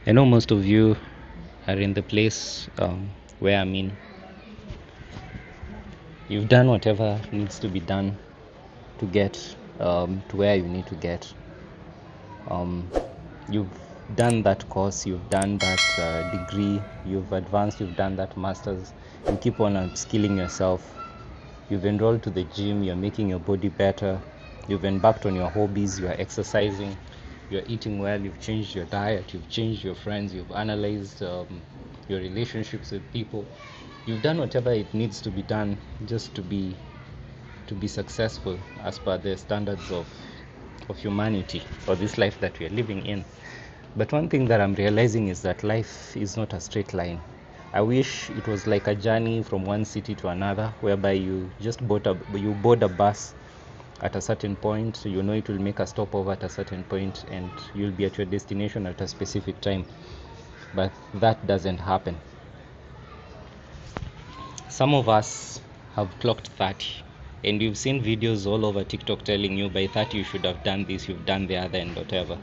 I know most of you are in the place where you've done whatever needs to be done to get to where you need to get. You've done that course, you've done that degree, you've advanced, you've done that master's. You keep on upskilling yourself. You've enrolled to the gym, you're making your body better. You've embarked on your hobbies, you're exercising, you're eating well, you've changed your diet, you've changed your friends, you've analyzed your relationships with people. You've done whatever it needs to be done just to be successful as per the standards of humanity, or this life that we are living in. But one thing that I'm realizing is that life is not a straight line. I wish it was like a journey from one city to another, whereby you just board a bus at a certain point, so you know it will make a stopover at a certain point, and you'll be at your destination at a specific time. But that doesn't happen. Some of us have clocked 30, and you've seen videos all over TikTok telling you by 30 you should have done this, you've done the other, and whatever.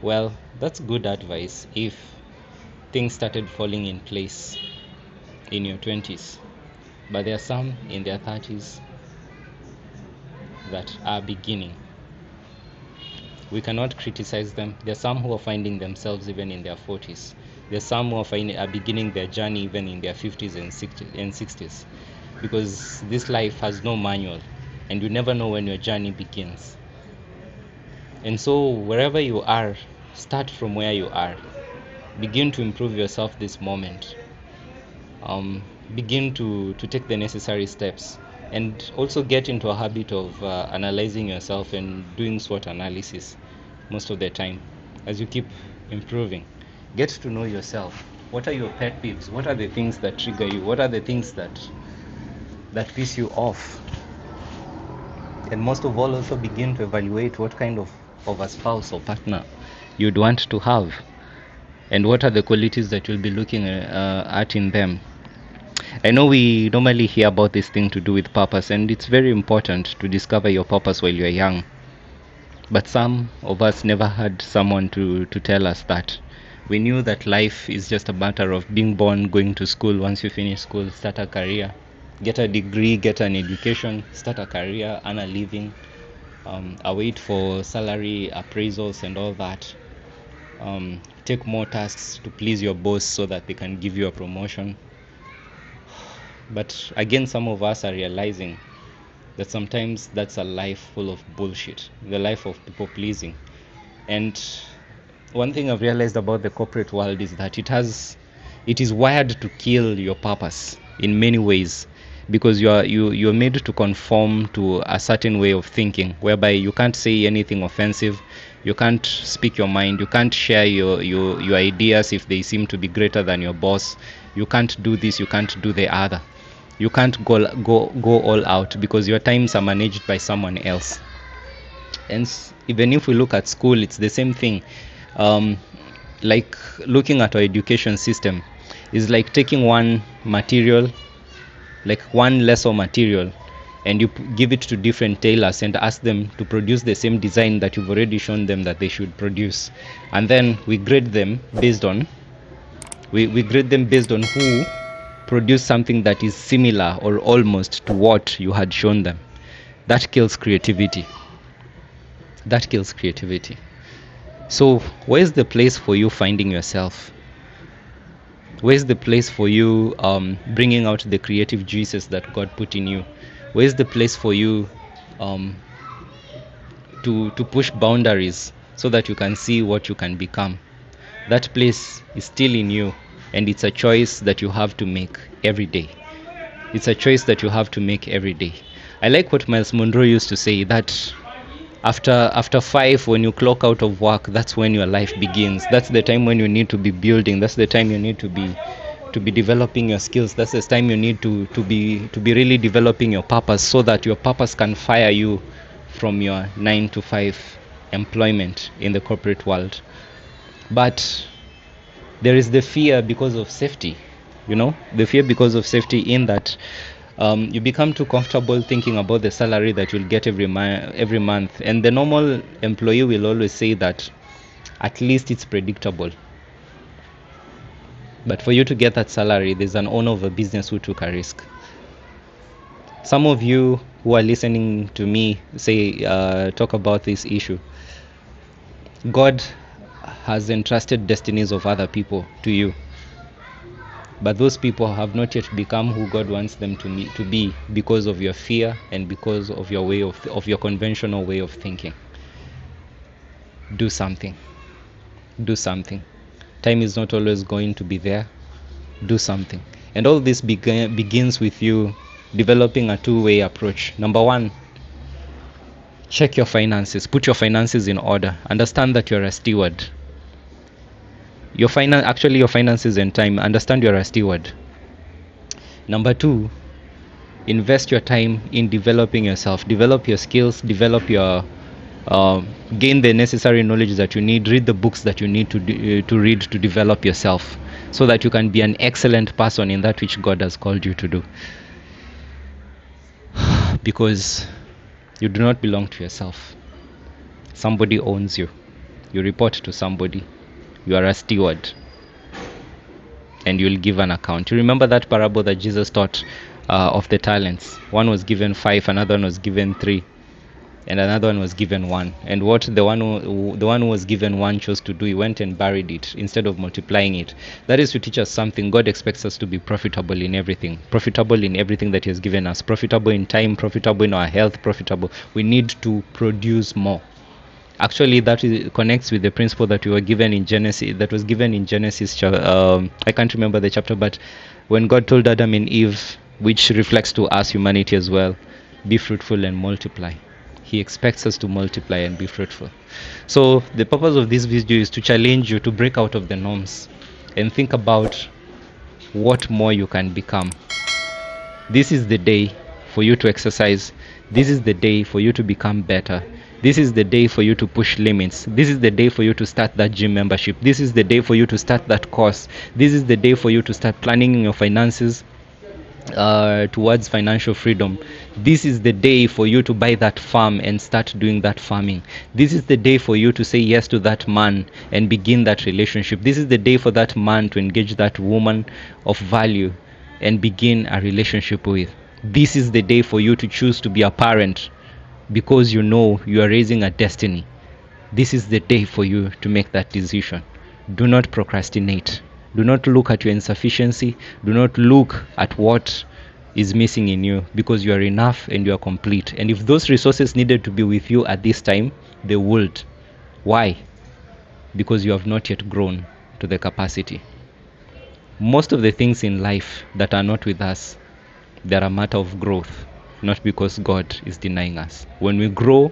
Well, that's good advice if things started falling in place in your 20s. But there are some in their 30s that are beginning. We cannot criticize them. There are some who are finding themselves even in their 40s. There are some who are beginning their journey even in their 50s and 60s. Because this life has no manual, and you never know when your journey begins. And so wherever you are, start from where you are. Begin to improve yourself this moment. Begin to take the necessary steps, and also get into a habit of analyzing yourself and doing SWOT analysis most of the time as you keep improving. Get to know yourself. What are your pet peeves? What are the things that trigger you? What are the things that piss you off? And most of all, also begin to evaluate what kind of a spouse or partner you'd want to have, and what are the qualities that you'll be looking at in them. I know we normally hear about this thing to do with purpose, and it's very important to discover your purpose while you're young. But some of us never had someone to tell us that. We knew that life is just a matter of being born, going to school. Once you finish school, start a career, get a degree, get an education, start a career, earn a living, await for salary appraisals and all that. Take more tasks to please your boss so that they can give you a promotion. But again, some of us are realizing that sometimes that's a life full of bullshit, the life of people pleasing. And one thing I've realized about the corporate world is that it is wired to kill your purpose in many ways, because you're made to conform to a certain way of thinking, whereby you can't say anything offensive, you can't speak your mind, you can't share your ideas if they seem to be greater than your boss, you can't do this, you can't do the other, you can't go all out, because your times are managed by someone else. And even if we look at school, it's the same thing. Like looking at our education system is like taking one material, like one lesser material, and you give it to different tailors and ask them to produce the same design that you've already shown them that they should produce, and then we grade them based on who produced something that is similar or almost to what you had shown them. That kills creativity. So where's the place for you finding yourself? Where's the place for you bringing out the creative juices that God put in you? Where's the place for you to push boundaries so that you can see what you can become? That place is still in you, and it's a choice that you have to make every day. I like what Miles Monroe used to say, that after 5, when you clock out of work, that's when your life begins. That's the time when you need to be building. That's the time you need to be developing your skills. That's the time you need to be really developing your purpose, so that your purpose can fire you from your 9 to 5 employment in the corporate world. But there is the fear because of safety, in that you become too comfortable thinking about the salary that you'll get every month, and the normal employee will always say that at least it's predictable. But for you to get that salary, there's an owner of a business who took a risk. Some of you who are listening to me talk about this issue, God has entrusted destinies of other people to you, but those people have not yet become who God wants them to be because of your fear and because of your your conventional way of thinking. Do something. Do something. Time is not always going to be there. Do something. And all this begins with you developing a two-way approach. Number one, check your finances. Put your finances in order. Understand that you're a steward. Your finances and time. Understand you're a steward. Number two, invest your time in developing yourself. Develop your skills. Develop your gain the necessary knowledge that you need. Read the books that you need to read to develop yourself, so that you can be an excellent person in that which God has called you to do. Because you do not belong to yourself. Somebody owns you. You report to somebody. You are a steward, and you'll give an account. You remember that parable that Jesus taught of the talents? One was given 5, another one was given 3, and another one was given 1. And what the one who was given 1 chose to do, he went and buried it instead of multiplying it. That is to teach us something. God expects us to be profitable in everything that he has given us. Profitable in time, profitable in our health, profitable. We need to produce more. Actually, connects with the principle that we were given in Genesis. That was given in Genesis. I can't remember the chapter, but when God told Adam and Eve, which reflects to us humanity as well, be fruitful and multiply. He expects us to multiply and be fruitful. So the purpose of this video is to challenge you to break out of the norms and think about what more you can become. This is the day for you to exercise. This is the day for you to become better. This is the day for you to push limits. This is the day for you to start that gym membership. This is the day for you to start that course. This is the day for you to start planning your finances towards financial freedom. This is the day for you to buy that farm and start doing that farming. This is the day for you to say yes to that man and begin that relationship. This is the day for that man to engage that woman of value and begin a relationship with. This is the day for you to choose to be a parent, because you know you are raising a destiny. This is the day for you to make that decision. Do not procrastinate. Do not look at your insufficiency. Do not look at what is missing in you, because you are enough and you are complete. And if those resources needed to be with you at this time, they would. Why? Because you have not yet grown to the capacity. Most of the things in life that are not with us, they're a matter of growth, not because God is denying us. When we grow,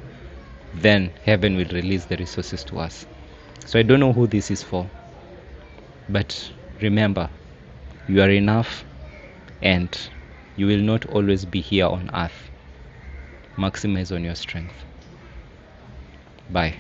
then heaven will release the resources to us. So I don't know who this is for, but remember, you are enough and you will not always be here on earth. Maximize on your strength. Bye.